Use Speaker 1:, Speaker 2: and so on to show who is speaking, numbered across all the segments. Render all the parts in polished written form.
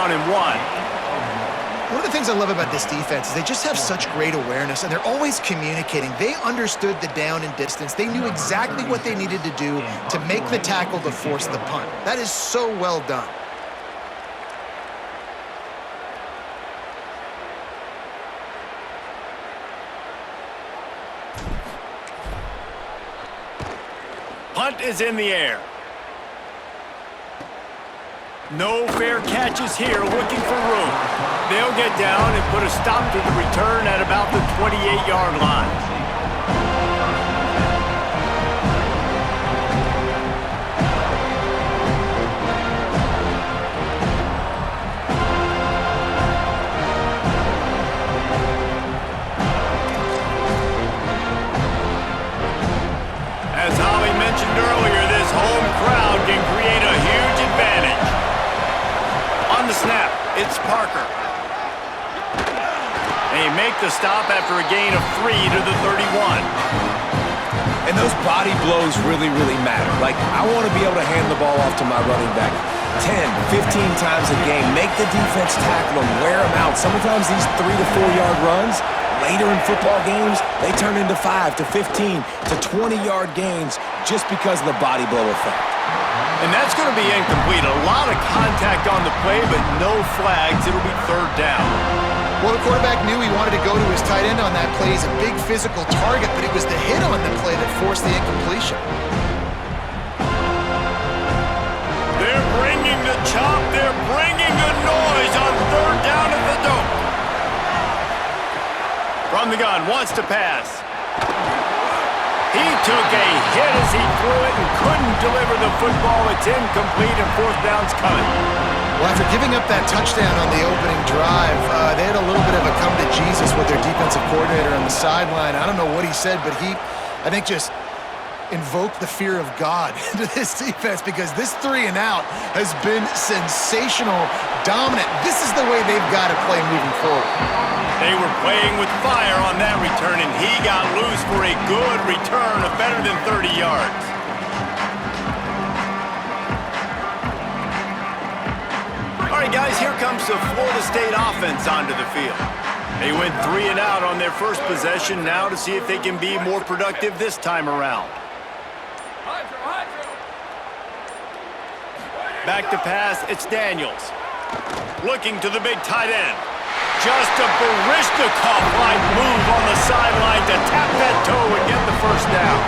Speaker 1: down and 1.
Speaker 2: One of the things I love about this defense is they just have such great awareness, and they're always communicating. They understood the down and distance. They knew exactly what they needed to do to make the tackle to force the punt. That is so well done.
Speaker 1: Punt is in the air. No fair catches here, looking for room. They'll get down and put a stop to the return at about the 28-yard line. As Holly mentioned earlier, this home crowd can create a huge advantage. On the snap, it's Parker. They make the stop after a gain of 3 to the 31.
Speaker 3: And those body blows really, really matter. Like, I want to be able to hand the ball off to my running back 10, 15 times a game. Make the defense tackle them, wear them out. Sometimes these 3 to 4 yard runs, later in football games, they turn into 5 to 15 to 20-yard gains just because of the body blow effect.
Speaker 1: And that's going to be incomplete. A lot of contact on the play, but no flags. It'll be 3rd down.
Speaker 2: Well, the quarterback knew he wanted to go to his tight end on that play. He's a big physical target, but it was the hit on the play that forced the incompletion.
Speaker 1: They're bringing the chop. They're bringing the noise on 3rd down at the dome. From the gun, wants to pass. He took a hit as he threw it and couldn't deliver the football. It's incomplete and 4th down's coming.
Speaker 2: Well, after giving up that touchdown on the opening drive, they had a little bit of a come to Jesus with their defensive coordinator on the sideline. I don't know what he said, but he, I think, just invoked the fear of God into this defense because this 3 and out has been sensational, dominant. This is the way they've got to play moving forward.
Speaker 1: They were playing with fire on that return, and he got loose for a good return of better than 30 yards. All right, guys, here comes the Florida State offense onto the field. They went 3 and out on their first possession, now to see if they can be more productive this time around. Back to pass, it's Daniels. Looking to the big tight end. Just a Barishnikov-like move on the sideline to tap that toe and get the 1st down.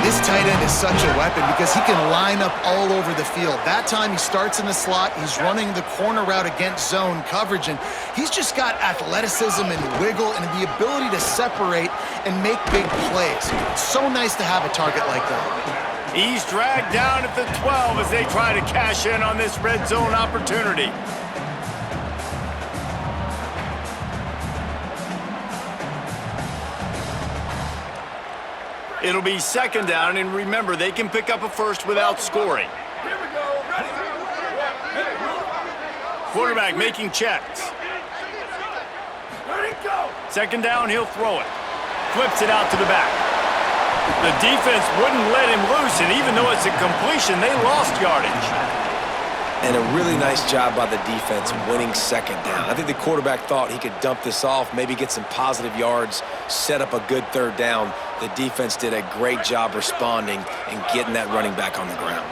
Speaker 2: This tight end is such a weapon because he can line up all over the field. That time he starts in the slot, he's running the corner route against zone coverage, and he's just got athleticism and wiggle and the ability to separate and make big plays. It's so nice to have a target like that.
Speaker 1: He's dragged down at the 12 as they try to cash in on this red zone opportunity. It'll be 2nd down, and remember, they can pick up a 1st without scoring. Quarterback making checks. 2nd down, he'll throw it. Flips it out to the back. The defense wouldn't let him loose, and even though it's a completion, they lost yardage.
Speaker 3: And a really nice job by the defense winning 2nd down. I think the quarterback thought he could dump this off, maybe get some positive yards, set up a good 3rd down. The defense did a great job responding and getting that running back on the ground.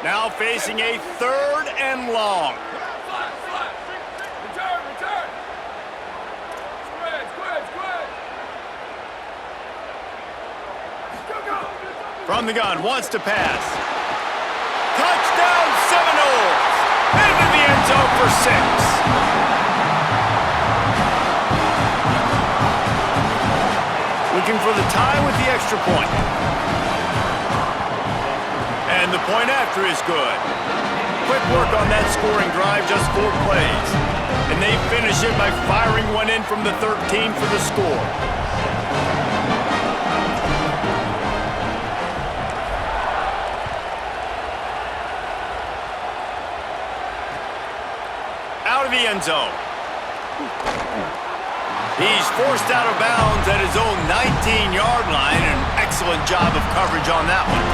Speaker 1: Now facing a 3rd and long. From the gun, wants to pass. Touchdown Seminoles! Into the end zone for 6. Looking for the tie with the extra point. And the point after is good. Quick work on that scoring drive, just 4 plays. And they finish it by firing one in from the 13 for the score. Out of the end zone. He's forced out of bounds at his own 19-yard line. An excellent job of coverage on that one.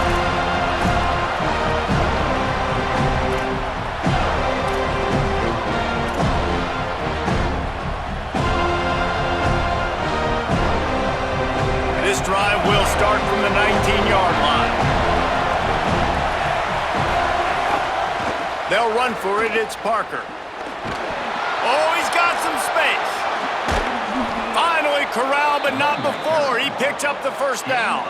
Speaker 1: They'll run for it. It's Parker. Oh, he's got some space. Finally corralled, but not before. He picks up the first down.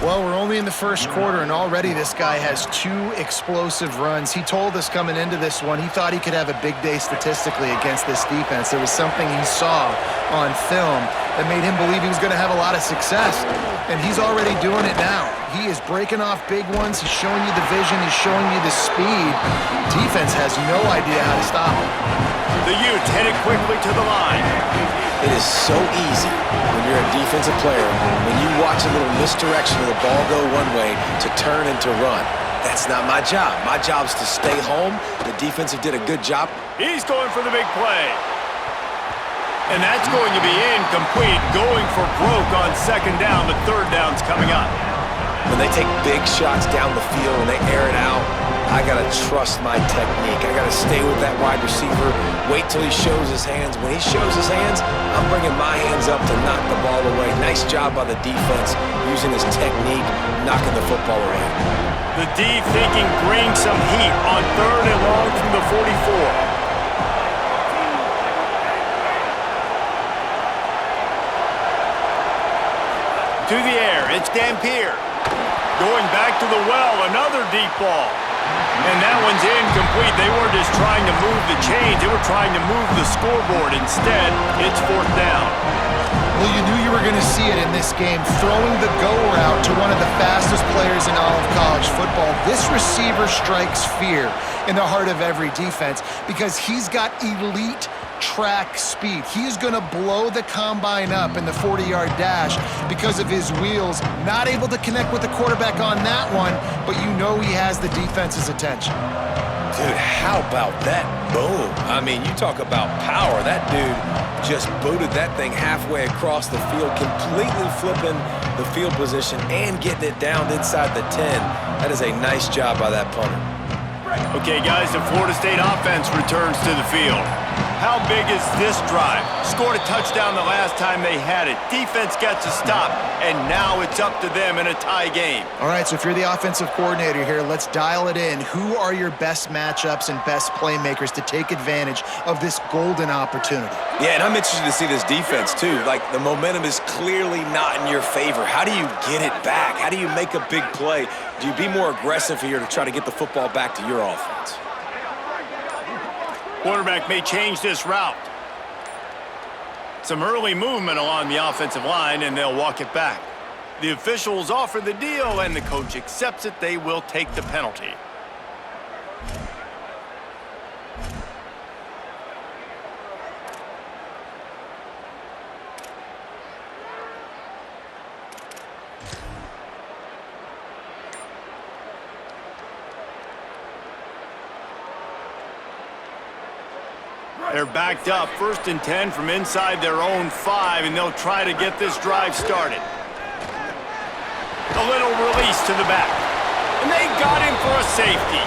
Speaker 2: Well, we're only in the first quarter, and already this guy has 2 explosive runs. He told us coming into this one he thought he could have a big day statistically against this defense. There was something he saw on film that made him believe he was going to have a lot of success, and he's already doing it now. He is breaking off big ones. He's showing you the vision. He's showing you the speed. Defense has no idea how to stop him.
Speaker 1: The Utes headed quickly to the line.
Speaker 3: It is so easy when you're a defensive player, when you watch a little misdirection of the ball go one way to turn and to run. That's not my job. My job is to stay home. The defensive did a good job.
Speaker 1: He's going for the big play. And that's going to be incomplete, going for broke on second down, but third down's coming up.
Speaker 3: When they take big shots down the field and they air it out, I got to trust my technique. I got to stay with that wide receiver, wait till he shows his hands. When he shows his hands, I'm bringing my hands up to knock the ball away. Nice job by the defense, using his technique, knocking the football away.
Speaker 1: The D thinking bring some heat on third and long from the 44. To the air, it's Dampier. Going back to the well, another deep ball. And that one's incomplete. They weren't just trying to move the chains, they were trying to move the scoreboard. Instead, it's fourth down.
Speaker 2: Well, you knew you were going to see it in this game, throwing the go route to one of the fastest players in all of college football. This receiver strikes fear in the heart of every defense because he's got elite track speed. He's going to blow the combine up in the 40-yard dash because of his wheels. Not able to connect with the quarterback on that one, but you know he has the defense's attention.
Speaker 3: Dude, how about that boom? I mean, you talk about power. That dude just booted that thing halfway across the field, completely flipping the field position and getting it down inside the 10. That is a nice job by that punter.
Speaker 1: Okay, guys, the Florida State offense returns to the field. How big is this drive? Scored a touchdown the last time they had it. Defense gets a stop, and now it's up to them in a tie game.
Speaker 2: All right, so if you're the offensive coordinator here, let's dial it in. Who are your best matchups and best playmakers to take advantage of this golden opportunity?
Speaker 3: Yeah, and I'm interested to see this defense, too. Like, the momentum is clearly not in your favor. How do you get it back? How do you make a big play? Do you be more aggressive here to try to get the football back to your offense?
Speaker 1: Quarterback may change this route. Some early movement along the offensive line, and they'll walk it back. The officials offer the deal, and the coach accepts it. They will take the penalty. They're backed up, 1st and 10 from inside their own 5, and they'll try to get this drive started. A little release to the back, and they got him for a safety.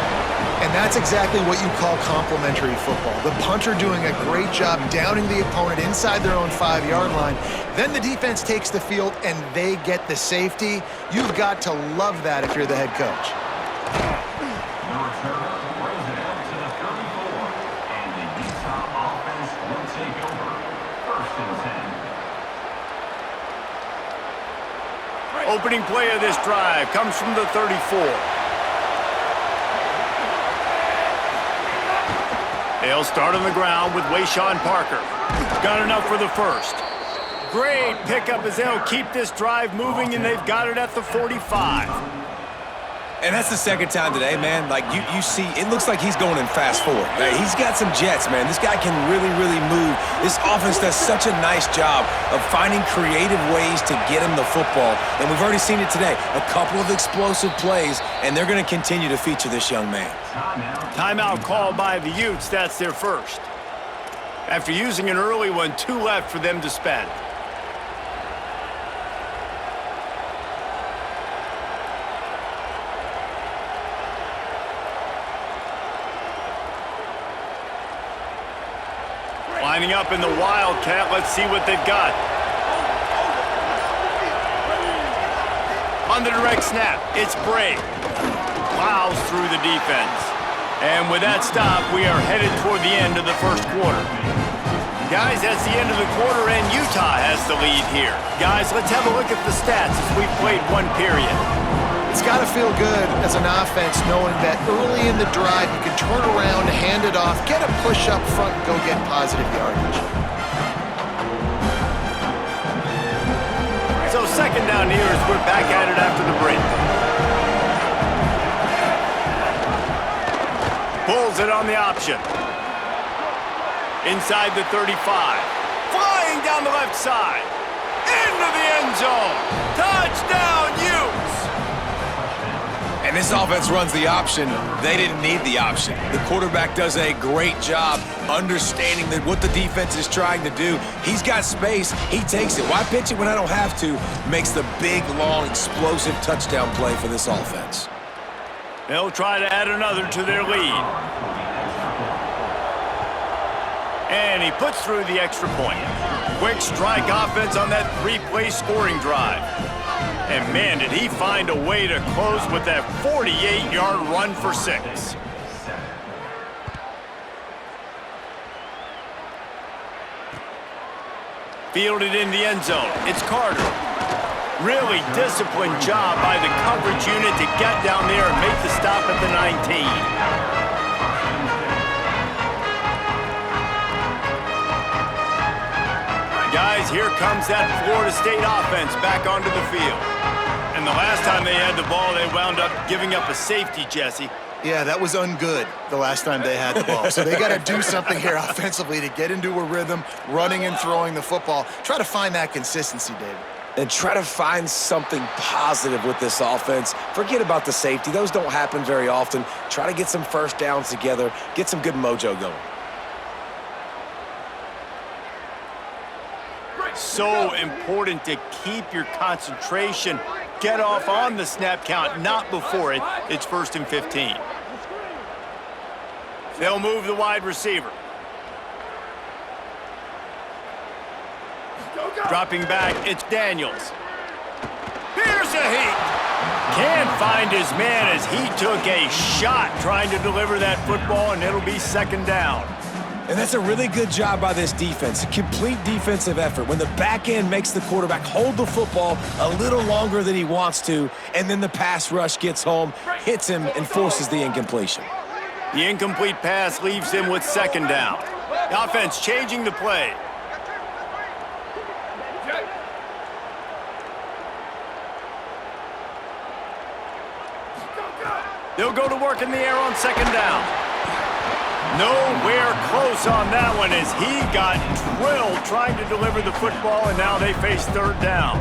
Speaker 2: And that's exactly what you call complementary football. The punter doing a great job downing the opponent inside their own 5-yard line. Then the defense takes the field, and they get the safety. You've got to love that if you're the head coach.
Speaker 1: Opening play of this drive comes from the 34. They'll start on the ground with Wayshawn Parker. Got enough for the first. Great pickup as they'll keep this drive moving, and they've got it at the 45.
Speaker 3: And that's the second time today, man. Like, you see, it looks like he's going in fast forward. Right? He's got some jets, man. This guy can really, really move. This offense does such a nice job of finding creative ways to get him the football. And we've already seen it today. A couple of explosive plays, and they're going to continue to feature this young man.
Speaker 1: Timeout called by the Utes. That's their first. After using an early one, 2 left for them to spend. Lining up in the Wildcat. Let's see what they've got. On the direct snap, it's Bray. Plows through the defense. And with that stop, we are headed toward the end of the first quarter. Guys, that's the end of the quarter, and Utah has the lead here. Guys, let's have a look at the stats as we've played one period.
Speaker 2: It's got to feel good as an offense knowing that early in the drive you can turn around, hand it off, get a push up front, and go get positive yardage.
Speaker 1: So second down here as we're back at it after the break. Pulls it on the option. Inside the 35. Flying down the left side. Into the end zone. Touchdown, Utes!
Speaker 3: And this offense runs the option. They didn't need the option. The quarterback does a great job understanding that what the defense is trying to do. He's got space. He takes it. Why pitch it when I don't have to? Makes the big, long, explosive touchdown play for this offense.
Speaker 1: They'll try to add another to their lead. And he puts through the extra point. Quick strike offense on that three-play scoring drive. And man, did he find a way to close with that 48-yard run for 6. Fielded in the end zone. It's Carter. Really disciplined job by the coverage unit to get down there and make the stop at the 19. Guys, here comes that Florida State offense back onto the field. And the last time they had the ball, they wound up giving up a safety, Jesse.
Speaker 2: Yeah, that was ungood the last time they had the ball. So they got to do something here offensively to get into a rhythm, running and throwing the football. Try to find that consistency, David.
Speaker 3: And try to find something positive with this offense. Forget about the safety. Those don't happen very often. Try to get some first downs together, get some good mojo going.
Speaker 1: So important to keep your concentration. Get off on the snap count, not before it. It's 1st and 15. They'll move the wide receiver. Dropping back, it's Daniels. Here's a heat. Can't find his man as he took a shot trying to deliver that football, and it'll be second down.
Speaker 3: And that's a really good job by this defense. A complete defensive effort. When the back end makes the quarterback hold the football a little longer than he wants to, and then the pass rush gets home, hits him, and forces the incompletion.
Speaker 1: The incomplete pass leaves him with second down. The offense changing the play. They'll go to work in the air on second down. Nowhere close on that one as he got drilled trying to deliver the football, and now they face third down.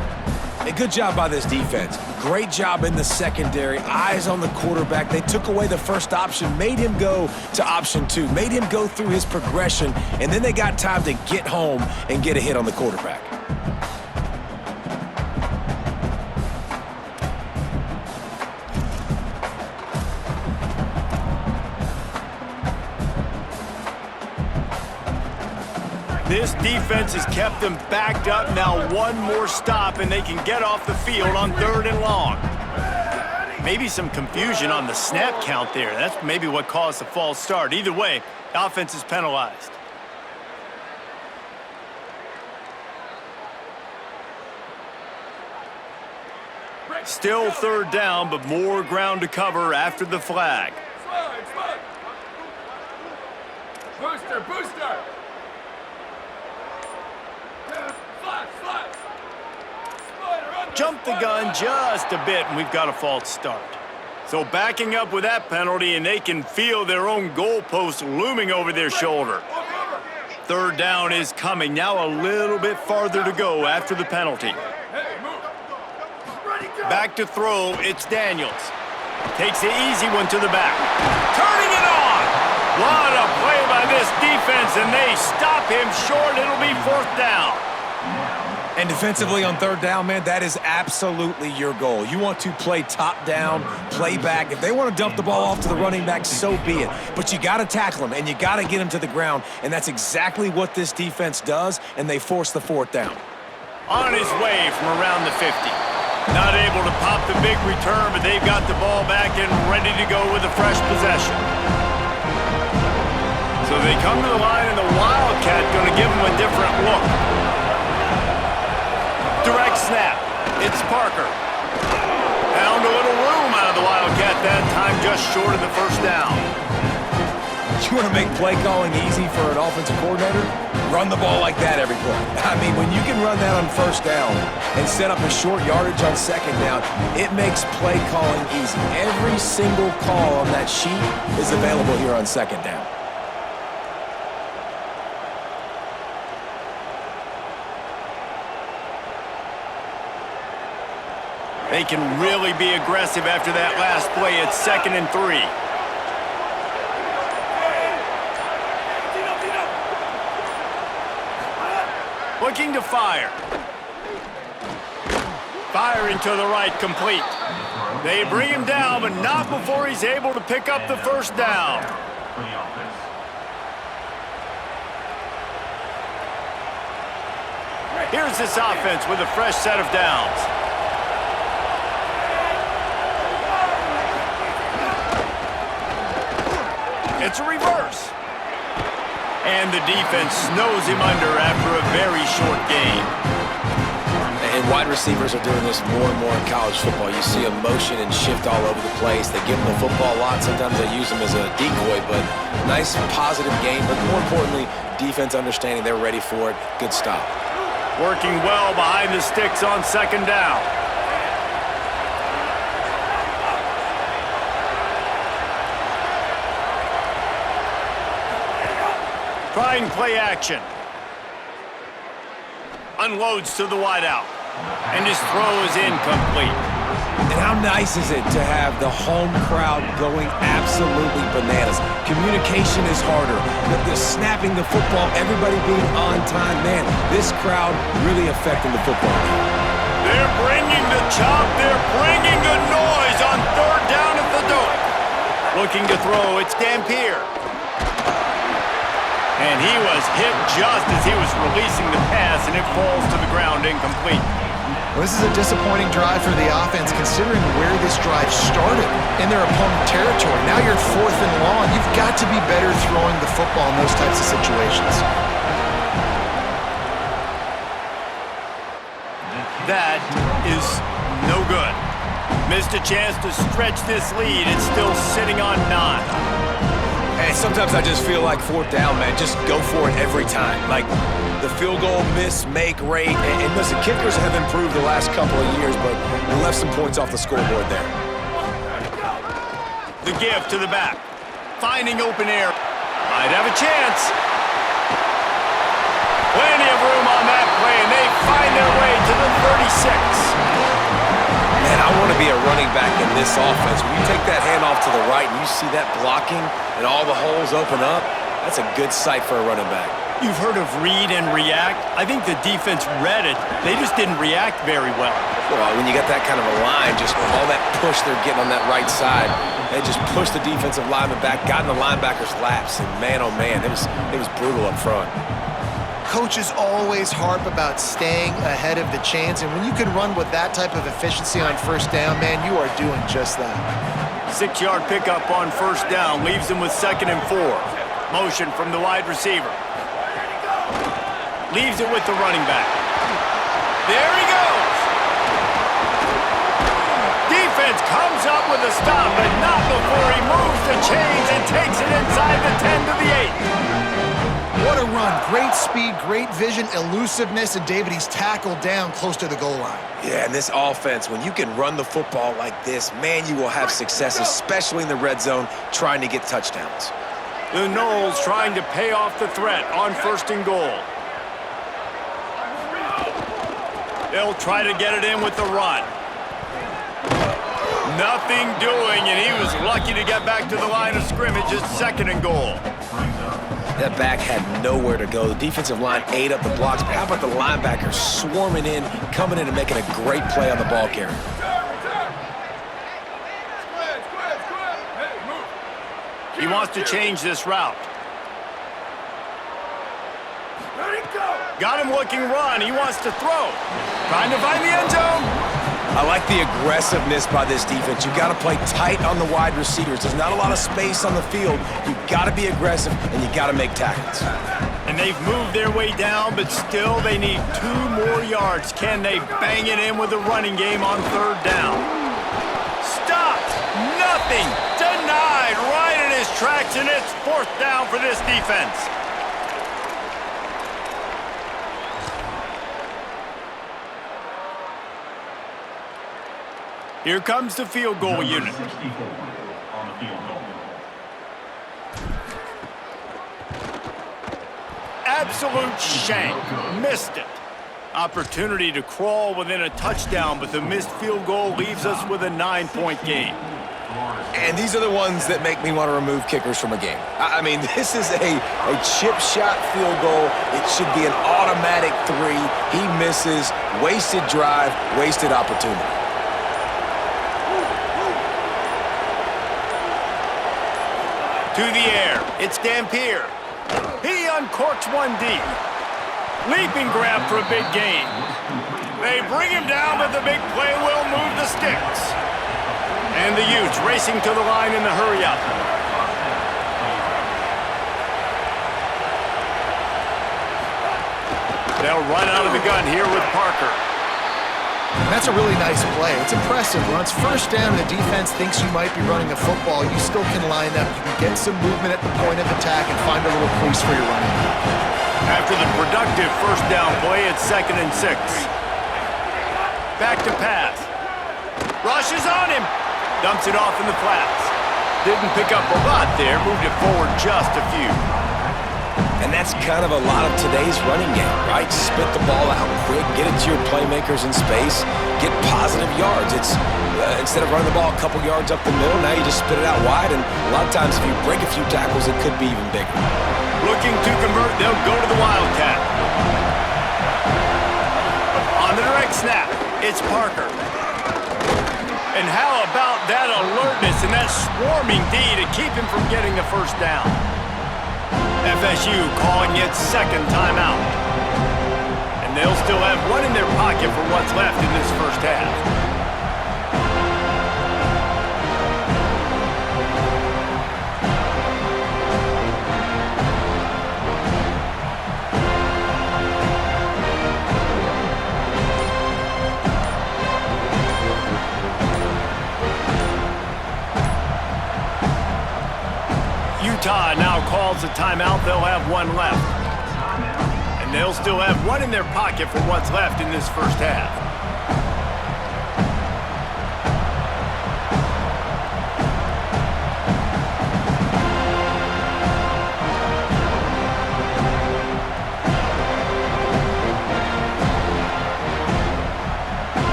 Speaker 3: A good job by this defense. Great job in the secondary. Eyes on the quarterback. They took away the first option, made him go to option 2, made him go through his progression, and then they got time to get home and get a hit on the quarterback.
Speaker 1: This defense has kept them backed up. Now one more stop, and they can get off the field on 3rd and long. Maybe some confusion on the snap count there. That's maybe what caused the false start. Either way, the offense is penalized. Still third down, but more ground to cover after the flag.
Speaker 4: Booster!
Speaker 1: Jumped the gun just a bit, and we've got a false start. So backing up with that penalty, and they can feel their own goalpost looming over their shoulder. Third down is coming. Now a little bit farther to go after the penalty. Back to throw, it's Daniels. Takes the easy one to the back. Turning it on! What a play by this defense, and they stop him short. It'll be 4th down.
Speaker 3: And defensively on third down, man, that is absolutely your goal. You want to play top down, play back. If they want to dump the ball off to the running back, so be it. But you got to tackle them, and you got to get them to the ground. And that's exactly what this defense does, and they force the 4th down.
Speaker 1: On his way from around the 50. Not able to pop the big return, but they've got the ball back and ready to go with a fresh possession. So they come to the line, and the Wildcat going to give them a different look. Direct snap. It's Parker. Found a little room out of the Wildcat that time, just short of the first down.
Speaker 3: You want to make play calling easy for an offensive coordinator? Run the ball like that every play. I mean, when you can run that on first down and set up a short yardage on second down, it makes play calling easy. Every single call on that sheet is available here on second down.
Speaker 1: They can really be aggressive after that last play. It's 2nd and 3. Looking to fire. Firing to the right, complete. They bring him down, but not before he's able to pick up the first down. Here's this offense with a fresh set of downs. It's a reverse. And the defense snows him under after a very short game.
Speaker 3: And wide receivers are doing this more and more in college football. You see them motion and shift all over the place. They give them the football a lot. Sometimes they use them as a decoy, but nice, positive game. But more importantly, defense understanding they're ready for it. Good stop.
Speaker 1: Working well behind the sticks on second down. Trying play action. Unloads to the wideout. And his throw is incomplete.
Speaker 3: And how nice is it to have the home crowd going absolutely bananas? Communication is harder. The snapping the football, everybody being on time. Man, this crowd really affecting the football game.
Speaker 1: They're bringing the chop. They're bringing the noise on third down at the door. Looking to throw. It's Dampier. And he was hit just as he was releasing the pass, and it falls to the ground incomplete.
Speaker 2: Well, this is a disappointing drive for the offense, considering where this drive started in their opponent territory. Now you're 4th and long. You've got to be better throwing the football in those types of situations.
Speaker 1: That is no good. Missed a chance to stretch this lead. It's still sitting on 9.
Speaker 3: Hey, sometimes I just feel like 4th down, man. Just go for it every time. Like the field goal miss, make rate. And listen, kickers have improved the last couple of years, but they left some points off the scoreboard there.
Speaker 1: The give to the back. Finding open air. Might have a chance. Plenty of room on that play, and they find their way to the 36.
Speaker 3: Man, I want to be a running back in this offense. When you take that handoff to the right and you see that blocking and all the holes open up, that's a good sight for a running back.
Speaker 1: You've heard of read and react. I think the defense read it. They just didn't react very well.
Speaker 3: Well, when you got that kind of a line, just all that push they're getting on that right side, they just pushed the defensive lineman back, got in the linebacker's laps, and man, oh man, it was brutal up front.
Speaker 2: Coaches always harp about staying ahead of the chance, and when you can run with that type of efficiency on first down, man, you are doing just that.
Speaker 1: 6-yard pickup on first down leaves them with 2nd and 4. Motion from the wide receiver. Leaves it with the running back. There he goes! Defense comes up with a stop, but not before he moves the chains and takes it inside the 10 to the 8.
Speaker 2: What a run. Great speed, great vision, elusiveness, and David, he's tackled down close to the goal line.
Speaker 3: Yeah, and this offense, when you can run the football like this, man, you will have success, especially in the red zone, trying to get touchdowns.
Speaker 1: The Noles trying to pay off the threat on 1st and goal. They'll try to get it in with the run. Nothing doing, and he was lucky to get back to the line of scrimmage. It's 2nd and goal.
Speaker 3: That back had nowhere to go. The defensive line ate up the blocks, but how about the linebackers swarming in, coming in and making a great play on the ball carrier?
Speaker 1: He wants to change this route. Got him looking run. He wants to throw. Trying to find the end zone.
Speaker 3: I like the aggressiveness by this defense. You got to play tight on the wide receivers. There's not a lot of space on the field. You got to be aggressive, and you got to make tackles.
Speaker 1: And they've moved their way down, but still they need 2 more yards. Can they bang it in with the running game on 3rd down? Stopped! Nothing! Denied right in his tracks, and it's 4th down for this defense. Here comes the field goal unit. Absolute shank. Missed it. Opportunity to crawl within a touchdown, but the missed field goal leaves us with a 9-point game.
Speaker 3: And these are the ones that make me want to remove kickers from a game. I mean, this is a chip shot field goal. It should be an automatic 3. He misses. Wasted drive, wasted opportunity.
Speaker 1: To the air, it's Dampier. He uncorks one deep. Leaping grab for a big gain. They bring him down, but the big play will move the sticks. And the Utes racing to the line in the hurry-up. They'll run out of the gun here with Parker.
Speaker 2: And that's a really nice play. It's impressive. When it's 1st down and the defense thinks you might be running a football, you still can line up. You can get some movement at the point of attack and find a little crease for your running back.
Speaker 1: After the productive 1st down play, it's 2nd and 6. Back to pass. Rush is on him. Dumps it off in the flats. Didn't pick up a lot there. Moved it forward just a few.
Speaker 3: And that's kind of a lot of today's running game, right? Spit the ball out quick, get it to your playmakers in space, get positive yards. It's instead of running the ball a couple yards up the middle, now you just spit it out wide, and a lot of times if you break a few tackles, it could be even bigger.
Speaker 1: Looking to convert, they'll go to the Wildcat. On the direct snap, it's Parker. And how about that alertness and that swarming D to keep him from getting the 1st down? FSU calling its 2nd timeout. And they'll still have 1 in their pocket for what's left in this 1st half. Utah now calls a timeout. They'll have 1 left. And they'll still have 1 in their pocket for what's left in this 1st half.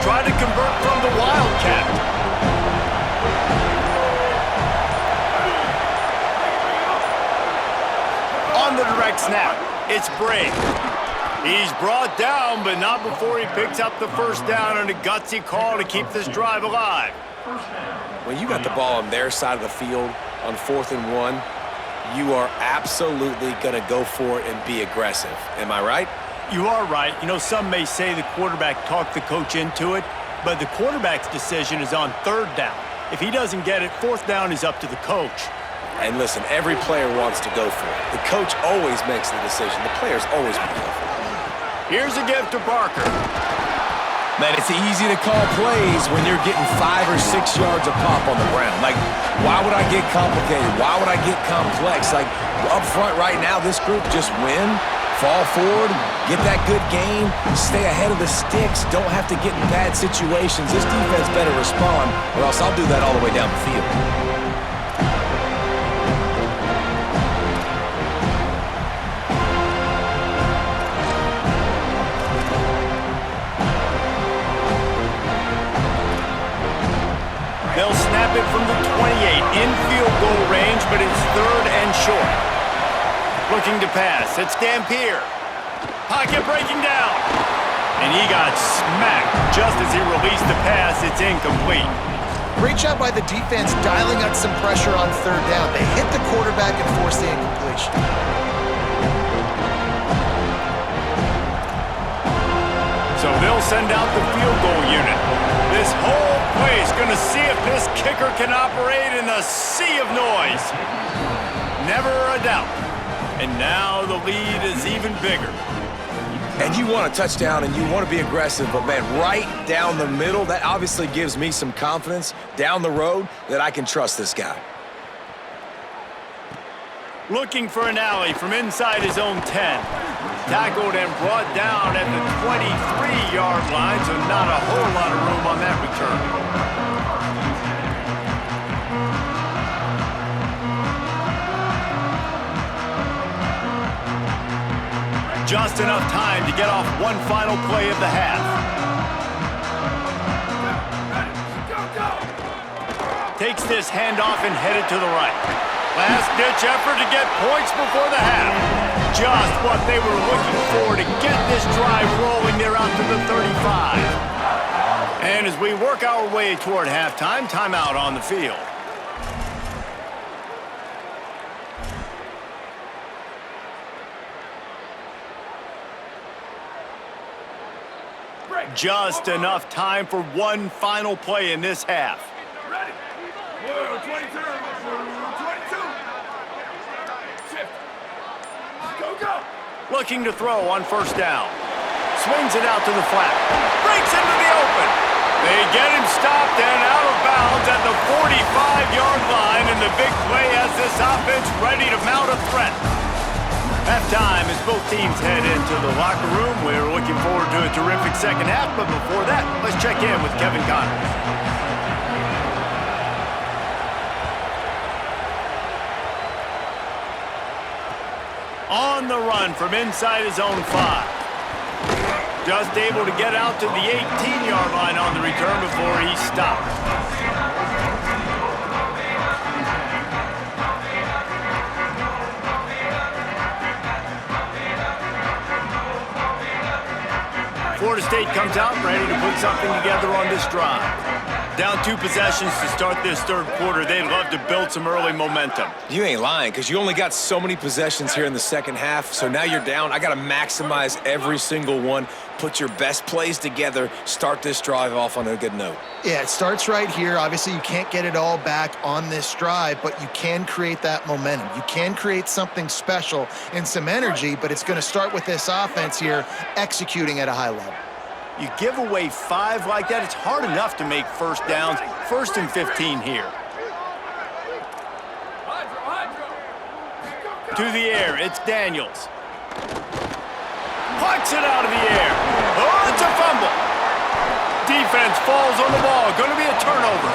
Speaker 1: Try to convert from the Wildcat. On the direct snap, it's Bray. He's brought down, but not before he picks up the 1st down and a gutsy call to keep this drive alive.
Speaker 3: When you got the ball on their side of the field on 4th and 1, you are absolutely going to go for it and be aggressive. Am I right?
Speaker 1: You are right. You know, some may say the quarterback talked the coach into it, but the quarterback's decision is on 3rd down. If he doesn't get it, 4th down is up to the coach.
Speaker 3: And listen, every player wants to go for it. The coach always makes the decision. The players always want to go for it.
Speaker 1: Here's a gift to Parker.
Speaker 3: Man, it's easy to call plays when you're getting 5 or 6 yards a pop on the ground. Like, why would I get complicated? Why would I get complex? Like, up front right now, this group just win. Fall forward, get that good game, stay ahead of the sticks, don't have to get in bad situations. This defense better respond, or else I'll do that all the way down the field.
Speaker 1: They'll snap it from the 28, in field goal range, but it's 3rd and short. Looking to pass, it's Dampier. Pocket breaking down. And he got smacked just as he released the pass. It's incomplete.
Speaker 2: Great job by the defense dialing up some pressure on third down. They hit the quarterback and forced the incompletion.
Speaker 1: So they'll send out the field goal unit. This whole place going to see if this kicker can operate in the sea of noise. Never a doubt. And now the lead is even bigger.
Speaker 3: And you want a touchdown and you want to be aggressive, but man, right down the middle, that obviously gives me some confidence down the road that I can trust this guy.
Speaker 1: Looking for an alley from inside his own 10. Tackled and brought down at the 23-yard line, so not a whole lot of room on that return. Just enough time to get off one final play of the half. Takes this handoff and headed to the right. Last-ditch effort to get points before the half. Just what they were looking for to get this drive rolling there out to the 35. And as we work our way toward halftime, timeout on the field. Just enough time for one final play in this half.
Speaker 4: Ready. 22. Shift. Go.
Speaker 1: Looking to throw on first down. Swings it out to the flat. Breaks into the open. They get him stopped and out of bounds at the 45-yard line, and the big play has this offense ready to mount a threat. Halftime as both teams head into the locker room. We're looking forward to a terrific second half, but before that, let's check in with Kevin Connors. On the run from inside his own 5. Just able to get out to the 18-yard line on the return before he stopped. Florida State comes out ready to put something together on this drive. Down 2 possessions to start this third quarter. They'd love to build some early momentum.
Speaker 3: You ain't lying, because you only got so many possessions here in the second half, so now you're down. I got to maximize every single one, put your best plays together, start this drive off on a good note.
Speaker 2: Yeah, it starts right here. Obviously, you can't get it all back on this drive, but you can create that momentum. You can create something special and some energy, but it's going to start with this offense here executing at a high level.
Speaker 1: You give away 5 like that, it's hard enough to make first downs. 1st and 15 here. To the air, it's Daniels. Plucks it out of the air. Oh, it's a fumble. Defense falls on the ball. Going to be a turnover.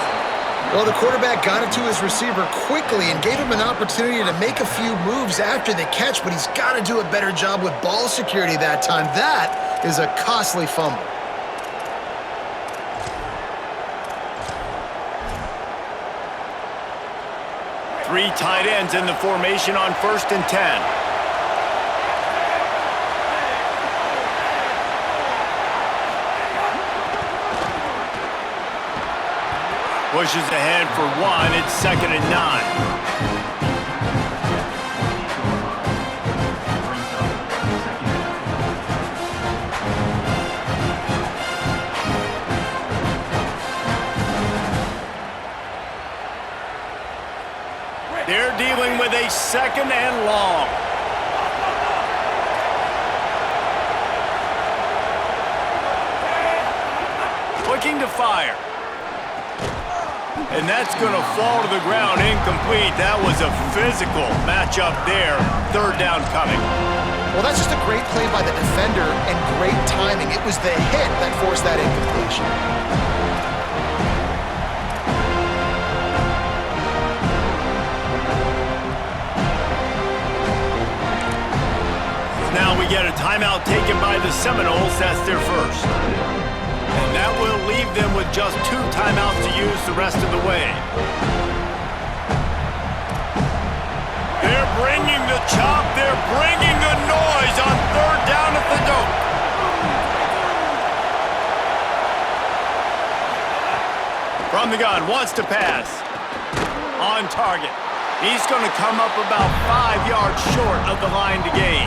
Speaker 2: Well, the quarterback got it to his receiver quickly and gave him an opportunity to make a few moves after the catch, but he's got to do a better job with ball security that time. That is a costly fumble.
Speaker 1: Three tight ends in the formation on 1st and 10. Pushes ahead for 1. It's 2nd and 9. They're dealing with a 2nd and long. Looking to fire. And that's going to fall to the ground incomplete. That was a physical matchup there. 3rd down coming.
Speaker 2: Well, that's just a great play by the defender and great timing. It was the hit that forced that incompletion.
Speaker 1: Now we get a timeout taken by the Seminoles. That's their first. And that will leave them with just 2 timeouts to use the rest of the way. They're bringing the chop. They're bringing the noise on 3rd down at the Dome. From From the gun, wants to pass. On target. He's going to come up about 5 yards short of the line to gain.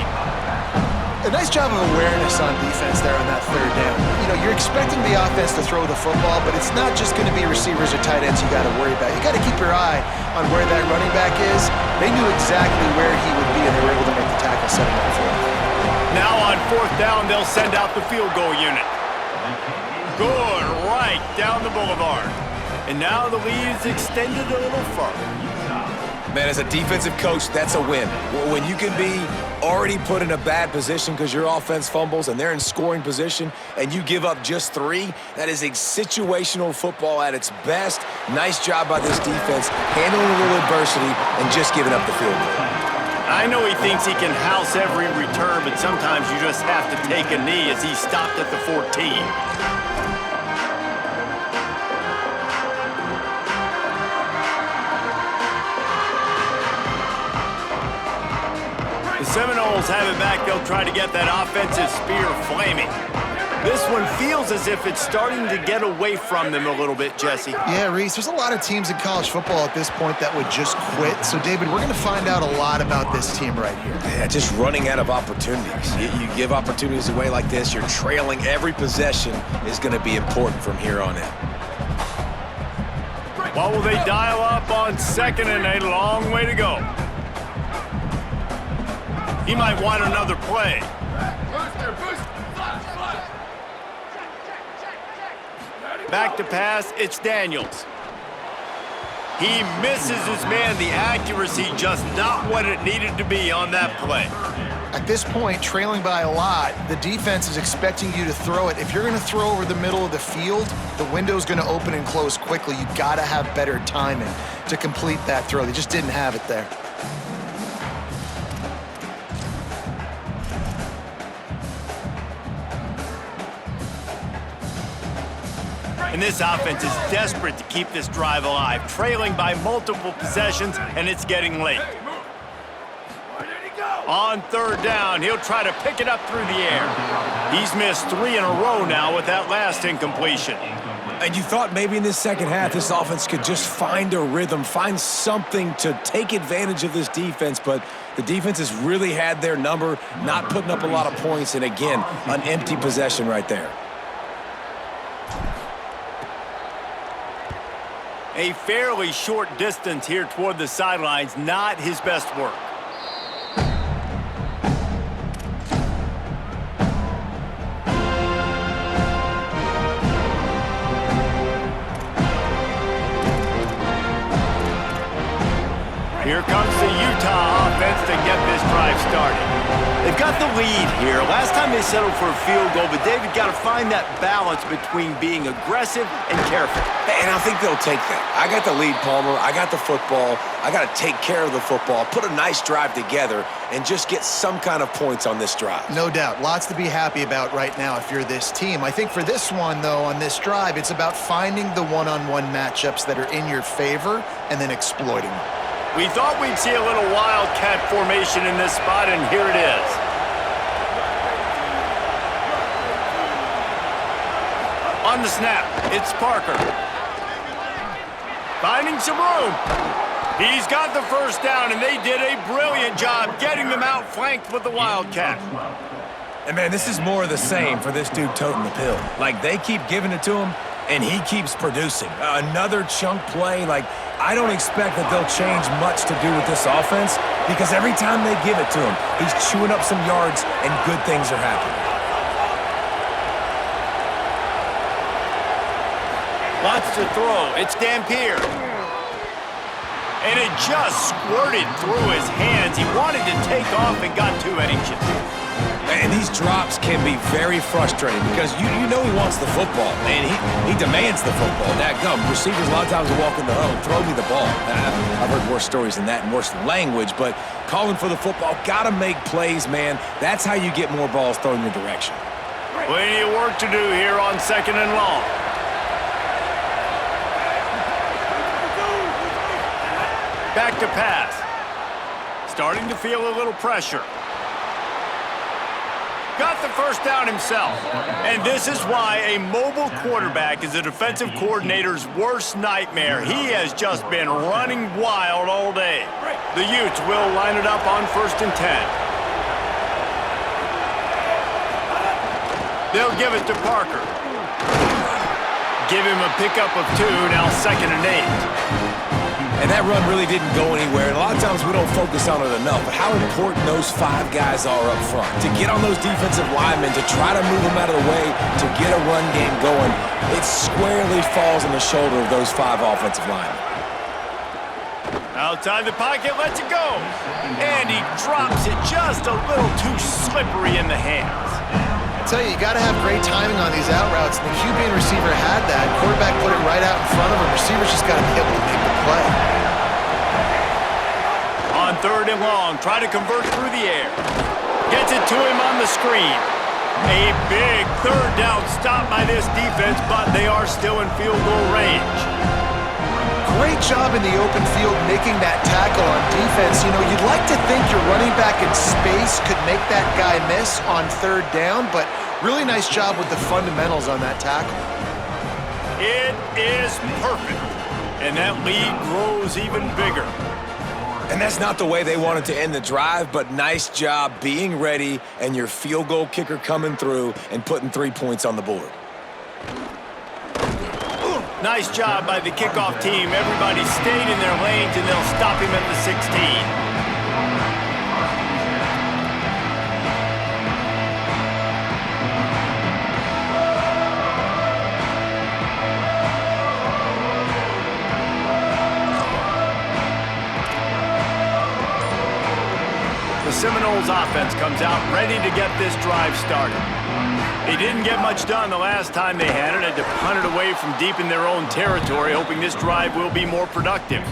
Speaker 2: A nice job of awareness on defense there on that third down. You know, you're expecting the offense to throw the football, but it's not just going to be receivers or tight ends you got to worry about. You got to keep your eye on where that running back is. They knew exactly where he would be, and they were able to make the tackle setting up for him.
Speaker 1: Now on 4th down, they'll send out the field goal unit. Good, right down the boulevard. And now the lead is extended a little further.
Speaker 3: Man, as a defensive coach, that's a win. When you can be already put in a bad position because your offense fumbles and they're in scoring position and you give up just 3, that is a situational football at its best. Nice job by this defense, handling a little adversity and just giving up the field goal.
Speaker 1: I know he thinks he can house every return, but sometimes you just have to take a knee as he stopped at the 14. The Seminoles have it back. They'll try to get that offensive spear flaming. This one feels as if it's starting to get away from them a little bit, Jesse.
Speaker 2: Yeah, Reese, there's a lot of teams in college football at this point that would just quit. So, David, we're going to find out a lot about this team right here.
Speaker 3: Yeah, just running out of opportunities. You give opportunities away like this, you're trailing. Every possession is going to be important from here on in.
Speaker 1: What will they dial up on 2nd and a long way to go? He might want another play. Back to pass, it's Daniels. He misses his man. The accuracy just not what it needed to be on that play.
Speaker 2: At this point, trailing by a lot, the defense is expecting you to throw it. If you're going to throw over the middle of the field, the window's going to open and close quickly. You got to have better timing to complete that throw. They just didn't have it there.
Speaker 1: And this offense is desperate to keep this drive alive, trailing by multiple possessions, and it's getting late. On 3rd down, he'll try to pick it up through the air. He's missed 3 in a row now with that last incompletion.
Speaker 3: And you thought maybe in this second half this offense could just find a rhythm, find something to take advantage of this defense, but the defense has really had their number, not putting up a lot of points, and again, an empty possession right there.
Speaker 1: A fairly short distance here toward the sidelines, not his best work. Here comes the Utah offense to get this drive started. They've got the lead here. Last time they settled for a field goal, but David got to find that balance between being aggressive and careful.
Speaker 3: And I think they'll take that. I got the lead, Palmer. I got the football. I got to take care of the football, put a nice drive together, and just get some kind of points on this drive.
Speaker 2: No doubt. Lots to be happy about right now if you're this team. I think for this one, though, on this drive, it's about finding the one-on-one matchups that are in your favor and then exploiting them.
Speaker 1: We thought we'd see a little wildcat formation in this spot, and here it is. On the snap, it's Parker. Finding some room. He's got the 1st down, and they did a brilliant job getting them outflanked with the wildcat.
Speaker 3: And, man, this is more of the same for this dude toting the pill. Like, they keep giving it to him, and he keeps producing. Another chunk play, like, I don't expect that they'll change much to do with this offense because every time they give it to him, he's chewing up some yards and good things are happening.
Speaker 1: Wants to throw. It's Dampier. And it just squirted through his hands. He wanted to take off and got too anxious.
Speaker 3: And these drops can be very frustrating because you know he wants the football, and he demands the football. Dadgum, receivers a lot of times will walk in the huddle, throw me the ball. I've heard worse stories than that and worse language, but calling for the football, got to make plays, man. That's how you get more balls thrown your direction.
Speaker 1: Plenty of work to do here on 2nd and long. Back to pass. Starting to feel a little pressure. got the first down himself. And this is why a mobile quarterback is a defensive coordinator's worst nightmare. He has just been running wild all day. The Utes will line it up on 1st and 10. They'll give it to Parker. Give him a pickup of 2, now 2nd and 8.
Speaker 3: And that run really didn't go anywhere. And a lot of times we don't focus on it enough, but how important those 5 guys are up front. To get on those defensive linemen, to try to move them out of the way, to get a run game going, it squarely falls on the shoulder of those 5 offensive linemen.
Speaker 1: Outside the pocket, lets it go. And he drops it just a little too slippery in the hands.
Speaker 2: I tell you got to have great timing on these out routes. The QB and receiver had that. Quarterback put it right out in front of him. Receivers just got to be able to make the play.
Speaker 1: On 3rd and long, try to convert through the air. Gets it to him on the screen. A big 3rd down stop by this defense, but they are still in field goal range.
Speaker 2: Great job in the open field making that tackle on defense. You know, you'd like to think your running back in space could make that guy miss on 3rd down, but really nice job with the fundamentals on that tackle.
Speaker 1: It is perfect, and that lead grows even bigger.
Speaker 3: And that's not the way they wanted to end the drive, but nice job being ready and your field goal kicker coming through and putting 3 points on the board.
Speaker 1: Nice job by the kickoff team. Everybody stayed in their lanes, and they'll stop him at the 16. The Seminoles offense comes out ready to get this drive started. They didn't get much done the last time they had it. Had to punt it away from deep in their own territory, hoping this drive will be more productive.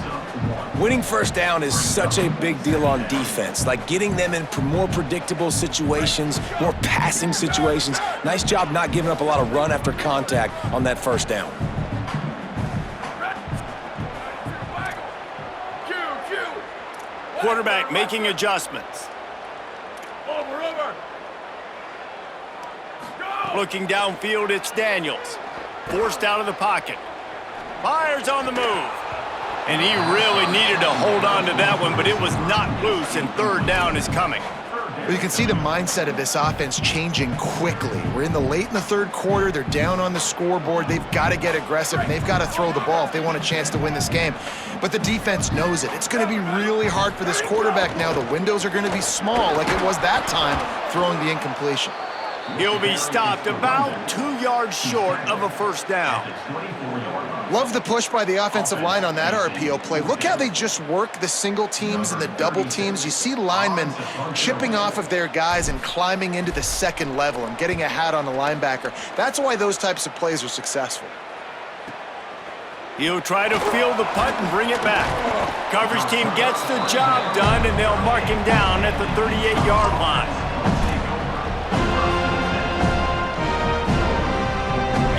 Speaker 3: Winning 1st down is such a big deal on defense, like getting them in more predictable situations, more passing situations. Nice job not giving up a lot of run after contact on that 1st down.
Speaker 1: Quarterback making adjustments.
Speaker 4: Over.
Speaker 1: Looking downfield, it's Daniels. Forced out of the pocket. Fires on the move. And he really needed to hold on to that one, but it was not loose, and 3rd down is coming.
Speaker 2: Well, you can see the mindset of this offense changing quickly. We're in the 3rd quarter. They're down on the scoreboard. They've got to get aggressive, and they've got to throw the ball if they want a chance to win this game. But the defense knows it. It's going to be really hard for this quarterback now. The windows are going to be small like it was that time throwing the incompletion.
Speaker 1: He'll be stopped about 2 yards short of a 1st down.
Speaker 2: Love the push by the offensive line on that RPO play. Look how they just work the single teams and the double teams. You see linemen chipping off of their guys and climbing into the 2nd level and getting a hat on the linebacker. That's why those types of plays are successful.
Speaker 1: He'll try to field the punt and bring it back. Coverage team gets the job done, and they'll mark him down at the 38-yard line.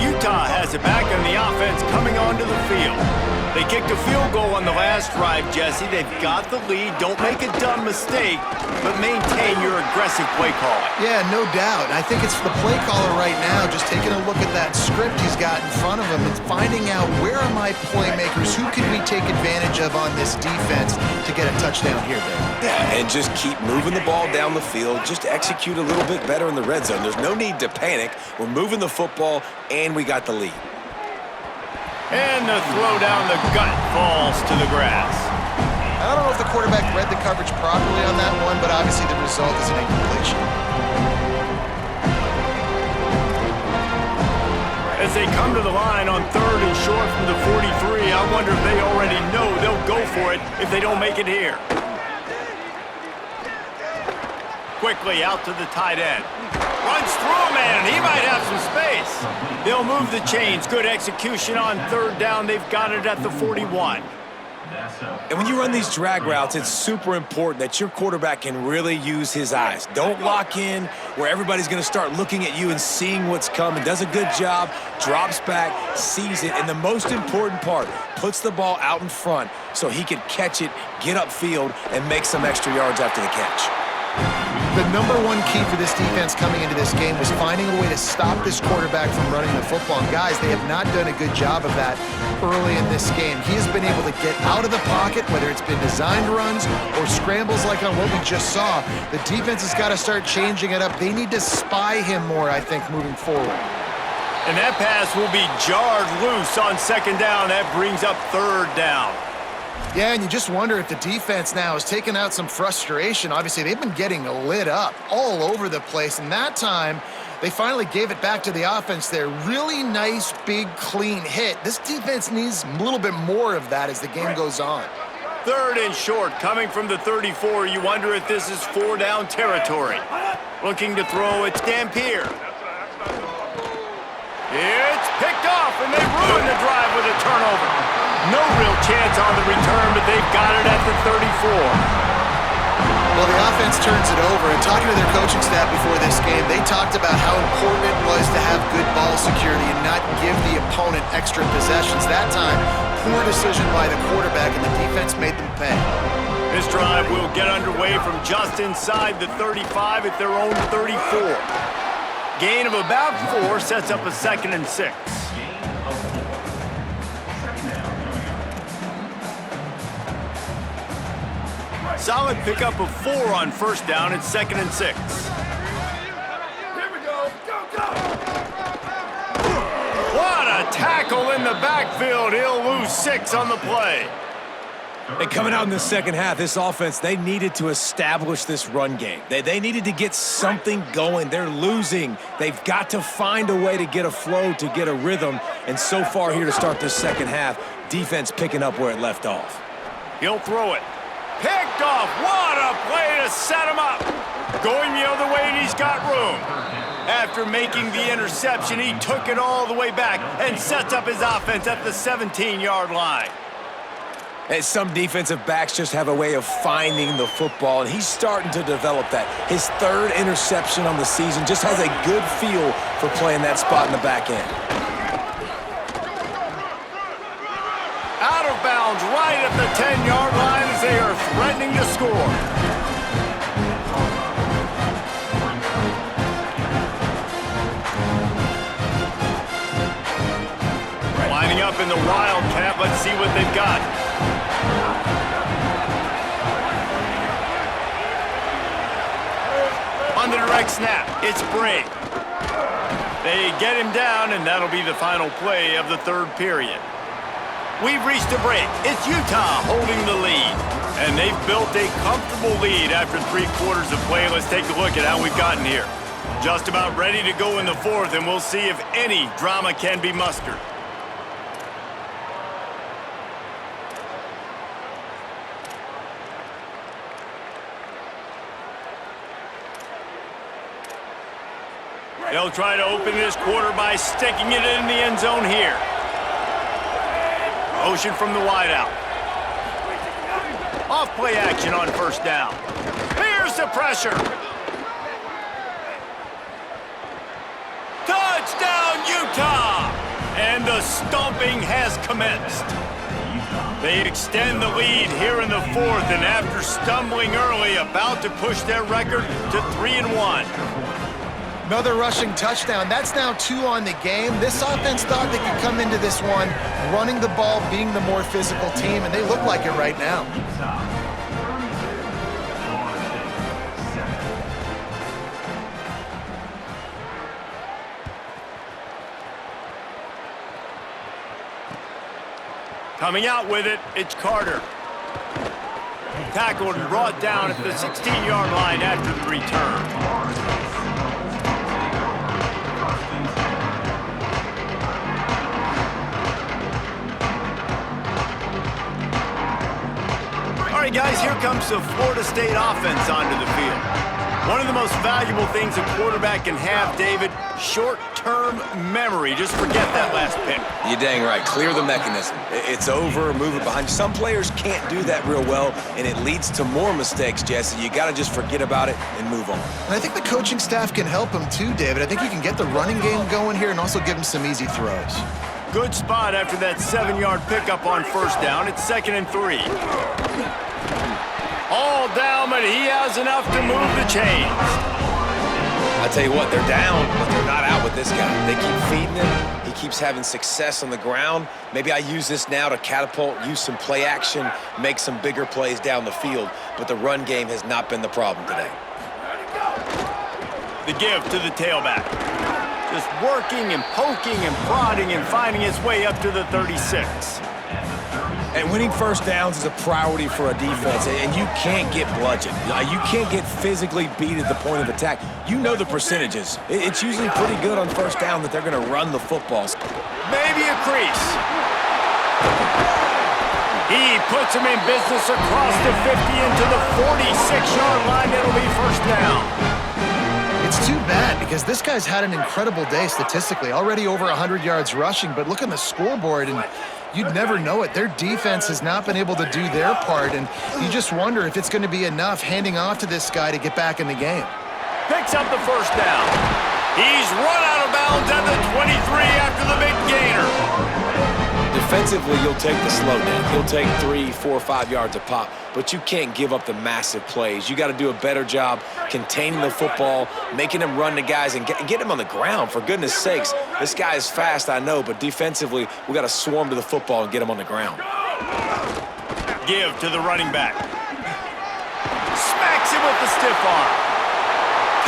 Speaker 1: Utah has it back on the offense coming onto the field. They kicked a field goal on the last drive, Jesse. They've got the lead. Don't make a dumb mistake, but maintain your aggressive play calling.
Speaker 2: Yeah, no doubt. I think it's the play caller right now just taking a look at that script he's got in front of him and finding out where are my playmakers, who can we take advantage of on this defense to get a touchdown here, baby.
Speaker 3: Yeah, and just keep moving the ball down the field. Just execute a little bit better in the red zone. There's no need to panic. We're moving the football, and we got the lead.
Speaker 1: And the throw down the gut falls to the grass.
Speaker 2: I don't know if the quarterback read the coverage properly on that one, but obviously the result is an incompletion.
Speaker 1: As they come to the line on 3rd and short from the 43, I wonder if they already know they'll go for it if they don't make it here. Quickly out to the tight end. Runs through a man, and he might have some space. They'll move the chains. Good execution on 3rd down. They've got it at the 41.
Speaker 3: And when you run these drag routes, it's super important that your quarterback can really use his eyes. Don't lock in where everybody's going to start looking at you and seeing what's coming. Does a good job, drops back, sees it, and the most important part, puts the ball out in front so he can catch it, get upfield, and make some extra yards after the catch.
Speaker 2: The number one key for this defense coming into this game was finding a way to stop this quarterback from running the football. And guys, they have not done a good job of that early in this game. He has been able to get out of the pocket, whether it's been designed runs or scrambles like on what we just saw. The defense has got to start changing it up. They need to spy him more, I think, moving forward.
Speaker 1: And that pass will be jarred loose on second down. That brings up third down.
Speaker 2: Yeah, and you just wonder if the defense now has taken out some frustration. Obviously, they've been getting lit up all over the place, and that time they finally gave it back to the offense there. Really nice, big, clean hit. This defense needs a little bit more of that as the game goes on.
Speaker 1: Third and short, coming from the 34. You wonder if this is four-down territory. Looking to throw, it's Dampier. It's picked off, and they ruin the drive with a turnover. No real chance on the return, but they've got it at the 34.
Speaker 2: Well, the offense turns it over, and talking to their coaching staff before this game, they talked about how important it was to have good ball security and not give the opponent extra possessions. That time, poor decision by the quarterback, and the defense made them pay.
Speaker 1: This drive will get underway from just inside the 35 at their own 34. Gain of about 4 sets up a 2nd and 6. Solid pickup of 4 on first down. It's 2nd and 6.
Speaker 4: Here we go. Go, go.
Speaker 1: What a tackle in the backfield. He'll lose 6 on the play.
Speaker 3: And coming out in the second half, this offense, they needed to establish this run game. They needed to get something going. They're losing. They've got to find a way to get a flow, to get a rhythm. And so far here to start this second half, defense picking up where it left off.
Speaker 1: He'll throw it. Picked off. What a play to set him up. Going the other way, and he's got room. After making the interception, he took it all the way back and sets up his offense at the 17-yard line.
Speaker 3: And some defensive backs just have a way of finding the football, and he's starting to develop that. His 3rd interception on the season, just has a good feel for playing that spot in the back end.
Speaker 1: Out of bounds right at the 10-yard line as they are threatening to score. Lining up in the Wildcat. Let's see what they've got. On the direct snap, it's Bray. They get him down, and that'll be the final play of the 3rd period. We've reached a break. It's Utah holding the lead. And they've built a comfortable lead after 3 quarters of play. Let's take a look at how we've gotten here. Just about ready to go in the 4th, and we'll see if any drama can be mustered. They'll try to open this quarter by sticking it in the end zone here. Motion from the wideout. Off play action on first down. Here's the pressure. Touchdown, Utah! And the stomping has commenced. They extend the lead here in the 4th, and after stumbling early, about to push their record to 3-1.
Speaker 2: Another rushing touchdown. That's now 2 on the game. This offense thought they could come into this one running the ball, being the more physical team, and they look like it right now.
Speaker 1: Coming out with it, it's Carter. Tackled and brought down at the 16-yard line after the return. All right, guys, here comes the Florida State offense onto the field. One of the most valuable things a quarterback can have, David, short-term memory. Just forget that last pick.
Speaker 3: You're dang right. Clear the mechanism. It's over, move it behind you. Some players can't do that real well, and it leads to more mistakes, Jesse. You got to just forget about it and move on.
Speaker 2: And I think the coaching staff can help him too, David. I think you can get the running game going here and also give him some easy throws.
Speaker 1: Good spot after that 7-yard pickup on first down. It's 2nd and 3. All down, but he has enough to move the chains.
Speaker 3: I tell you what, they're down, but they're not out with this guy. They keep feeding him. He keeps having success on the ground. Maybe I use this now to catapult, use some play action, make some bigger plays down the field. But the run game has not been the problem today.
Speaker 1: The give to the tailback. Just working and poking and prodding and finding his way up to the 36.
Speaker 3: And winning first downs is a priority for a defense, and you can't get bludgeoned. You can't get physically beat at the point of attack. You know the percentages. It's usually pretty good on first down that they're going to run the footballs.
Speaker 1: Maybe a crease. He puts him in business across the 50 into the 46-yard line. It'll be first down.
Speaker 2: It's too bad because this guy's had an incredible day statistically, already over 100 yards rushing, but look on the scoreboard and you'd never know it. Their defense has not been able to do their part, and you just wonder if it's going to be enough handing off to this guy to get back in the game.
Speaker 1: Picks up the first down. He's run out of bounds at the 23 after the big gainer.
Speaker 3: Defensively, you'll take the slow down. You'll take 3, 4, 5 yards a pop, but you can't give up the massive plays. You got to do a better job containing the football, making him run to guys, and get him on the ground, for goodness sakes. This guy is fast, I know, but defensively, we got to swarm to the football and get him on the ground.
Speaker 1: Give to the running back. Smacks him with the stiff arm.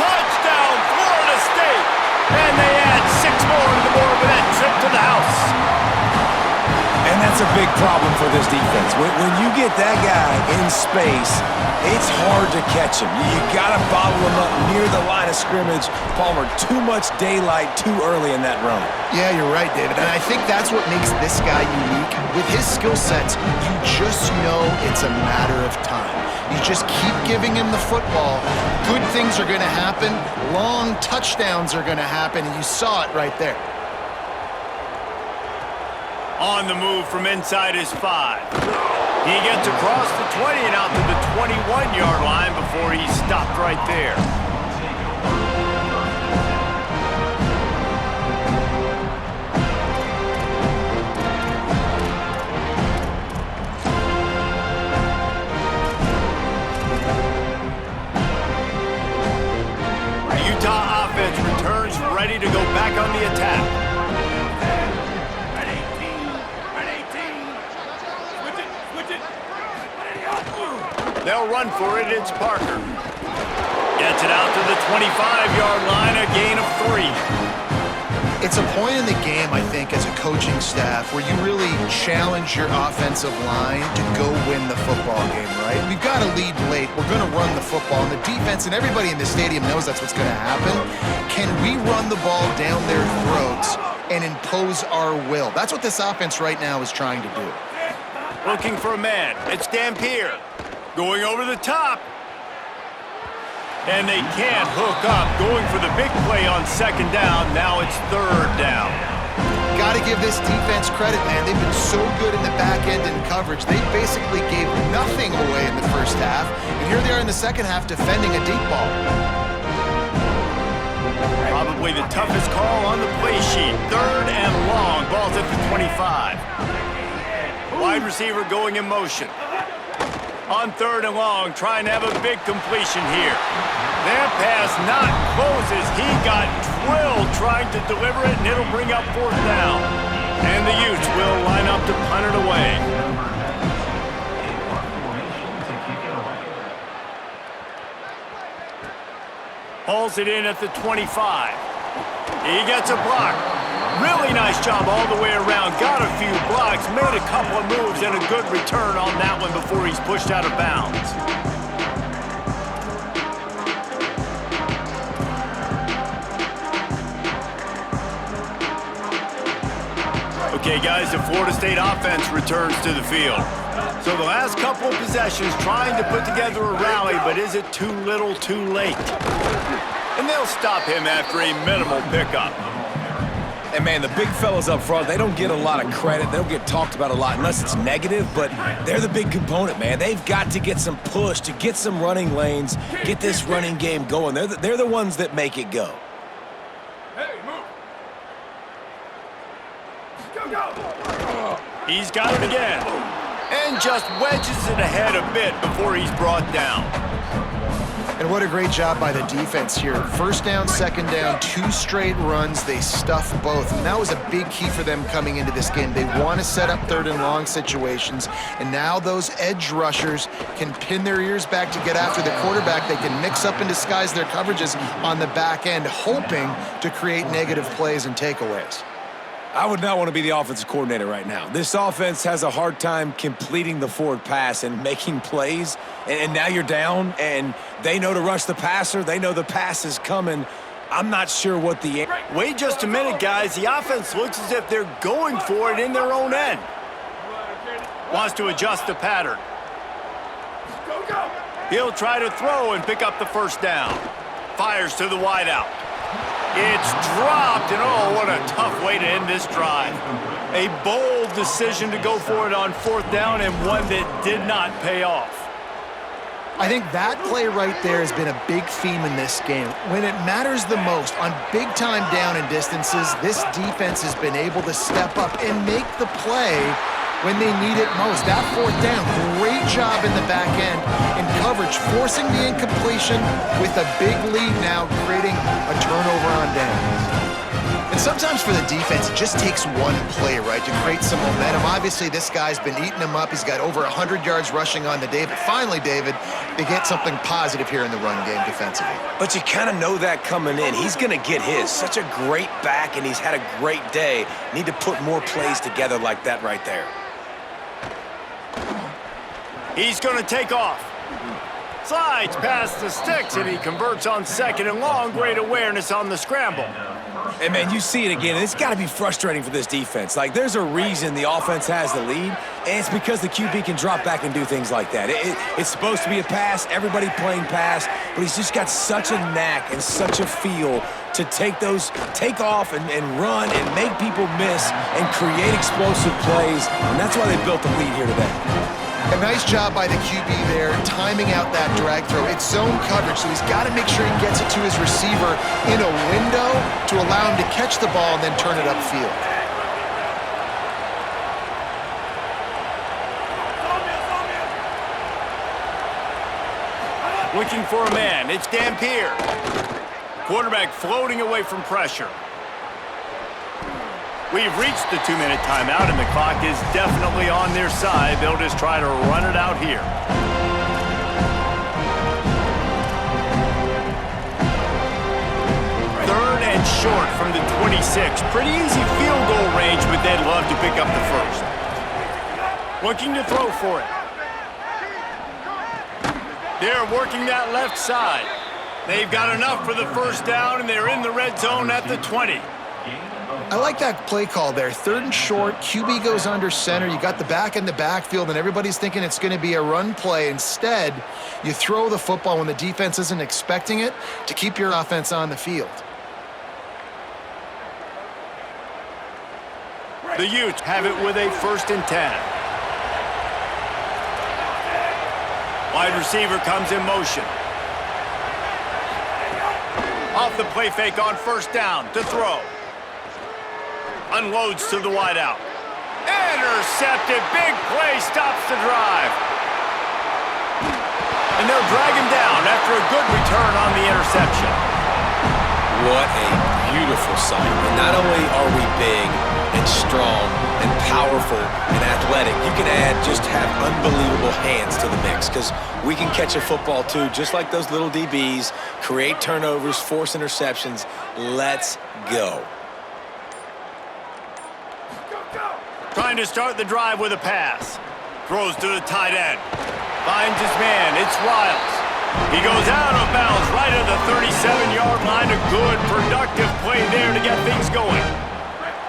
Speaker 1: Touchdown, Florida State! And they add 6 more to the board with that trip to the house.
Speaker 3: And that's a big problem for this defense. When you get that guy in space, it's hard to catch him. You got to bottle him up near the line of scrimmage. Palmer, too much daylight too early in that run.
Speaker 2: Yeah, you're right, David. And I think that's what makes this guy unique. With his skill sets, you just know it's a matter of time. You just keep giving him the football. Good things are going to happen. Long touchdowns are going to happen. And you saw it right there.
Speaker 1: On the move from inside his 5. He gets across the 20 and out to the 21-yard line before he's stopped right there. The Utah offense returns ready to go back on the attack. They'll run for it. It's Parker. Gets it out to the 25-yard line, a gain of 3.
Speaker 2: It's a point in the game, I think, as a coaching staff where you really challenge your offensive line to go win the football game, right? We've got to lead late. We're going to run the football. And the defense and everybody in the stadium knows that's what's going to happen. Can we run the ball down their throats and impose our will? That's what this offense right now is trying to do.
Speaker 1: Looking for a man. It's Dampier. Going over the top. And they can't hook up. Going for the big play on second down. Now it's third down.
Speaker 2: Got to give this defense credit, man. They've been so good in the back end in coverage. They basically gave nothing away in the first half. And here they are in the second half defending a deep ball.
Speaker 1: Probably the toughest call on the play sheet. Third and long. Ball's at the 25. Wide receiver going in motion. On third and long, trying to have a big completion here. That pass not closes. He got drilled trying to deliver it, and it'll bring up fourth down. And the Utes will line up to punt it away. Hauls it in at the 25. He gets a block. Really nice job all the way around. Got a few blocks, made a couple of moves, and a good return on that one before he's pushed out of bounds. Okay, guys, the Florida State offense returns to the field. So the last couple of possessions trying to put together a rally, but is it too little, too late? And they'll stop him after a minimal pickup.
Speaker 3: And, man, the big fellas up front, they don't get a lot of credit. They don't get talked about a lot unless it's negative, but they're the big component, man. They've got to get some push, to get some running lanes, get this running game going. They're the ones that make it go.
Speaker 4: Hey, move. Go, go.
Speaker 1: He's got it again. And and just wedges it ahead a bit before he's brought down.
Speaker 2: And what a great job by the defense here. First down, second down, 2 straight runs. They stuff both. And that was a big key for them coming into this game. They want to set up 3rd and long situations. And now those edge rushers can pin their ears back to get after the quarterback. They can mix up and disguise their coverages on the back end, hoping to create negative plays and takeaways.
Speaker 3: I would not want to be the offensive coordinator right now. This offense has a hard time completing the forward pass and making plays, and now you're down, and they know to rush the passer. They know the pass is coming. I'm not sure what the...
Speaker 1: Wait just a minute, guys. The offense looks as if they're going for it in their own end. Wants to adjust the pattern. He'll try to throw and pick up the first down. Fires to the wideout. It's dropped, and oh, what a tough way to end this drive. A bold decision to go for it on 4th down, and one that did not pay off.
Speaker 2: I think that play right there has been a big theme in this game. When it matters the most, on big-time down and distances, this defense has been able to step up and make the play when they need it most. That 4th down, great job in the back end in coverage, forcing the incompletion with a big lead now, creating a turnover on downs. And sometimes for the defense, it just takes one play, right, to create some momentum. Obviously, this guy's been eating them up. He's got over 100 yards rushing on the day. But finally, David, they get something positive here in the run game defensively.
Speaker 3: But you kind of know that coming in. He's going to get his. Such a great back, and he's had a great day. Need to put more plays together like that right there.
Speaker 1: He's going to take off. Slides past the sticks, and he converts on 2nd and long. Great awareness on the scramble.
Speaker 3: And, man, you see it again. It's got to be frustrating for this defense. Like, there's a reason the offense has the lead, and it's because the QB can drop back and do things like that. It's supposed to be a pass, everybody playing pass, but he's just got such a knack and such a feel to take off and run and make people miss and create explosive plays, and that's why they built the lead here today.
Speaker 2: A nice job by the QB there, timing out that drag throw. It's zone coverage, so he's got to make sure he gets it to his receiver in a window to allow him to catch the ball and then turn it upfield.
Speaker 1: Looking for a man. It's Dampier. Quarterback floating away from pressure. We've reached the 2-minute timeout, and the clock is definitely on their side. They'll just try to run it out here. Third and short from the 26. Pretty easy field goal range, but they'd love to pick up the first. Looking to throw for it. They're working that left side. They've got enough for the first down, and they're in the red zone at the 20.
Speaker 2: I like that play call there. 3rd and short, QB goes under center. You got the back in the backfield, and everybody's thinking it's going to be a run play. Instead, you throw the football when the defense isn't expecting it to keep your offense on the field.
Speaker 1: The Utes have it with a 1st and 10. Wide receiver comes in motion. Off the play fake on 1st down to throw. Unloads to the wideout. Intercepted. Big play stops the drive. And they'll drag him down after a good return on the interception.
Speaker 3: What a beautiful sight. And not only are we big and strong and powerful and athletic, you can just have unbelievable hands to the mix, because we can catch a football too, just like those little DBs, create turnovers, force interceptions. Let's go.
Speaker 1: Trying to start the drive with a pass. Throws to the tight end. Finds his man. It's Riles. He goes out of bounds right at the 37-yard line. A good, productive play there to get things going.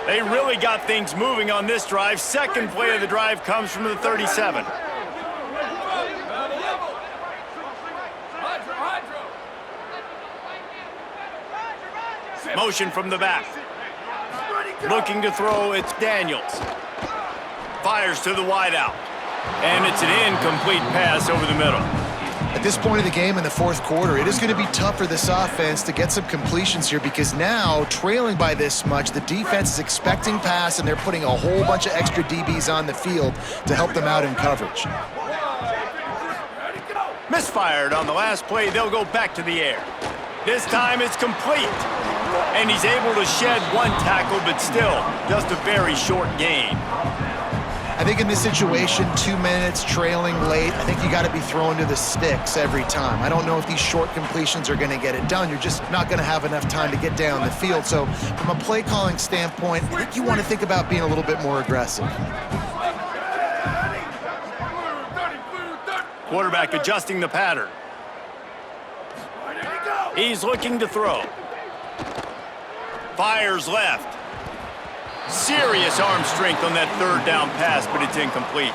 Speaker 1: They really got things moving on this drive. Second play of the drive comes from the 37. Motion from the back. Looking to throw, it's Daniels. Fires to the wideout. And it's an incomplete pass over the middle.
Speaker 2: A At this point of the game in the fourth quarter, it is going to be tough for this offense to get some completions here because now, trailing by this much, the defense is expecting pass and they're putting a whole bunch of extra DBs on the field to help them out in coverage.
Speaker 1: Misfired on the last play. They'll go back to the air. This time it's complete. And he's able to shed one tackle, but still just a very short gain.
Speaker 2: I think in this situation, 2 minutes, trailing late, I think you got to be throwing to the sticks every time. I don't know if these short completions are going to get it done. You're just not going to have enough time to get down the field. So from a play calling standpoint, I think you want to think about being a little bit more aggressive.
Speaker 1: Quarterback adjusting the pattern. He's looking to throw. Fires left. Serious arm strength on that third down pass, but it's incomplete.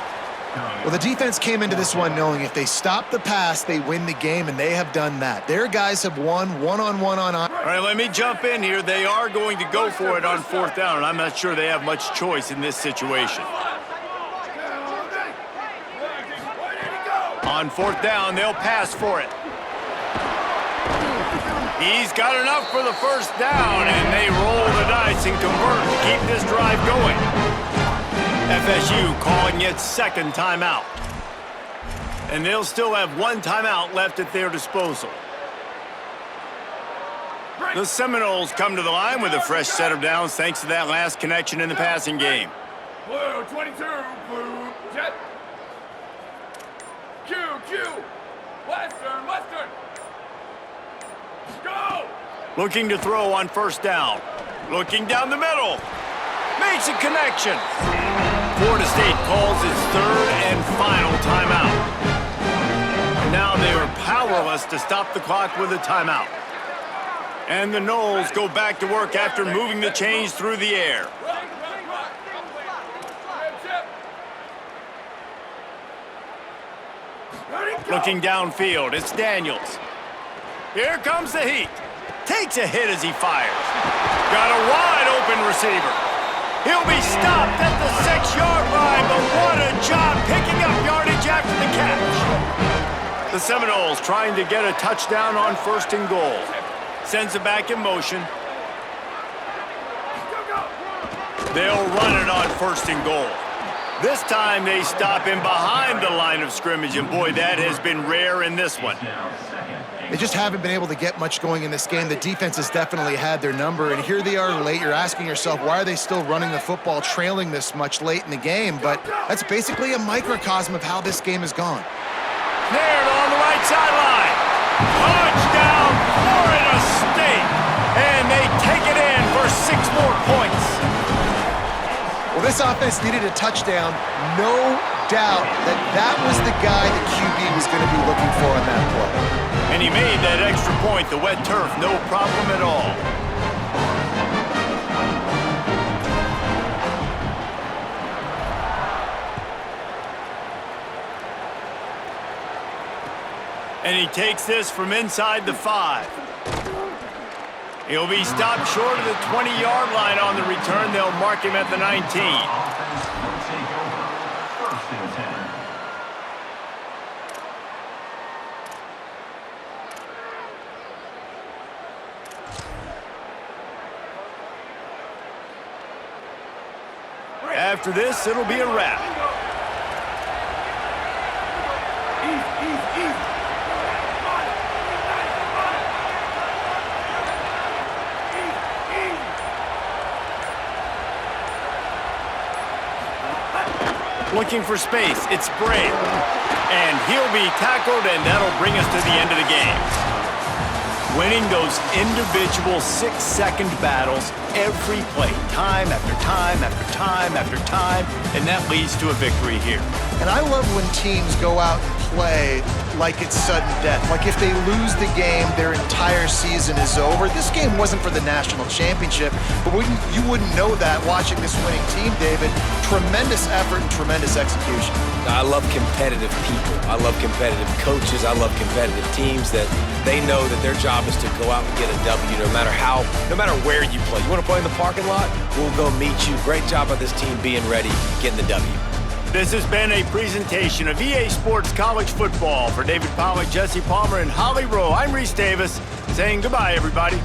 Speaker 2: Well, the defense came into this one knowing if they stop the pass, they win the game, and they have done that. Their guys have won one-on-one on.
Speaker 1: All right, let me jump in here. They are going to go for it on fourth down, and I'm not sure they have much choice in this situation. On fourth down, they'll pass for it. He's got enough for the first down, and they roll the dice and convert to keep this drive going. FSU calling its second timeout. And they'll still have one timeout left at their disposal. The Seminoles come to the line with a fresh set of downs thanks to that last connection in the passing game.
Speaker 4: Blue 22, blue jet. Q. Western. Go!
Speaker 1: Looking to throw on first down. Looking down the middle. Makes a connection. Florida State calls its third and final timeout. Now they are powerless to stop the clock with a timeout. And the Noles go back to work after moving the chains through the air. Looking downfield, it's Daniels. Here comes the heat. Takes a hit as he fires. Got a wide open receiver. He'll be stopped at the 6-yard line, but what a job picking up yardage after the catch. The Seminoles trying to get a touchdown on first and goal. Sends it back in motion. They'll run it on first and goal. This time they stop him behind the line of scrimmage, and boy, that has been rare in this one.
Speaker 2: They just haven't been able to get much going in this game. The defense has definitely had their number, and here they are late. You're asking yourself, why are they still running the football, trailing this much late in the game? But that's basically a microcosm of how this game has gone.
Speaker 1: Snared on the right sideline. Touchdown, Florida State. And they take it in for 6 more points.
Speaker 2: Well, this offense needed a touchdown. No doubt that was the guy the QB was going to be looking for on that play.
Speaker 1: And he made that extra point, the wet turf, no problem at all. And he takes this from inside the 5. He'll be stopped short of the 20-yard line on the return. They'll mark him at the 19. After this, it'll be a wrap. Looking for space, it's Bray. And he'll be tackled, and that'll bring us to the end of the game. Winning those individual 6-second battles every play, time after time after time after time, and that leads to a victory here.
Speaker 2: And I love when teams go out and play like it's sudden death. Like if they lose the game, their entire season is over. This game wasn't for the national championship, but you wouldn't know that watching this winning team, David. Tremendous effort and tremendous execution.
Speaker 3: I love competitive people. I love competitive coaches. I love competitive teams that they know that their job is to go out and get a W no matter where you play. You want to play in the parking lot? We'll go meet you. Great job by this team being ready, getting the W.
Speaker 1: This has been a presentation of EA Sports College Football. For David Pollack, Jesse Palmer, and Holly Rowe, I'm Reese Davis saying goodbye, everybody.